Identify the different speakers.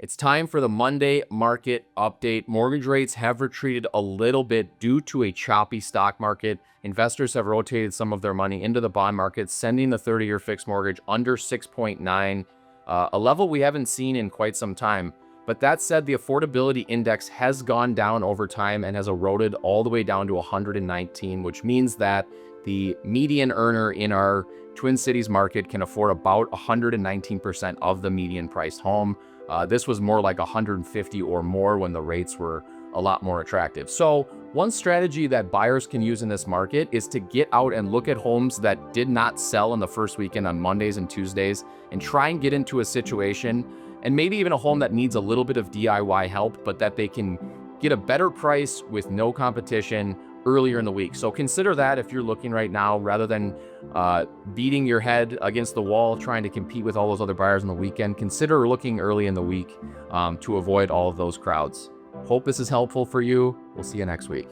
Speaker 1: It's time for the Monday market update. Mortgage rates have retreated a little bit due to a choppy stock market. Investors have rotated some of their money into the bond market, sending the 30-year fixed mortgage under 6.9, a level we haven't seen in quite some time. But that said, the affordability index has gone down over time and has eroded all the way down to 119, which means that the median earner in our Twin Cities market can afford about 119% of the median priced home. This was more like 150 or more when the rates were a lot more attractive. So one strategy that buyers can use in this market is to get out and look at homes that did not sell in the first weekend on Mondays and Tuesdays and try and get into a situation, and maybe even a home that needs a little bit of DIY help, but that they can get a better price with no competition earlier in the week. So consider that if you're looking right now, rather than beating your head against the wall trying to compete with all those other buyers on the weekend. Consider looking early in the week to avoid all of those crowds. Hope this is helpful for you. We'll see you next week.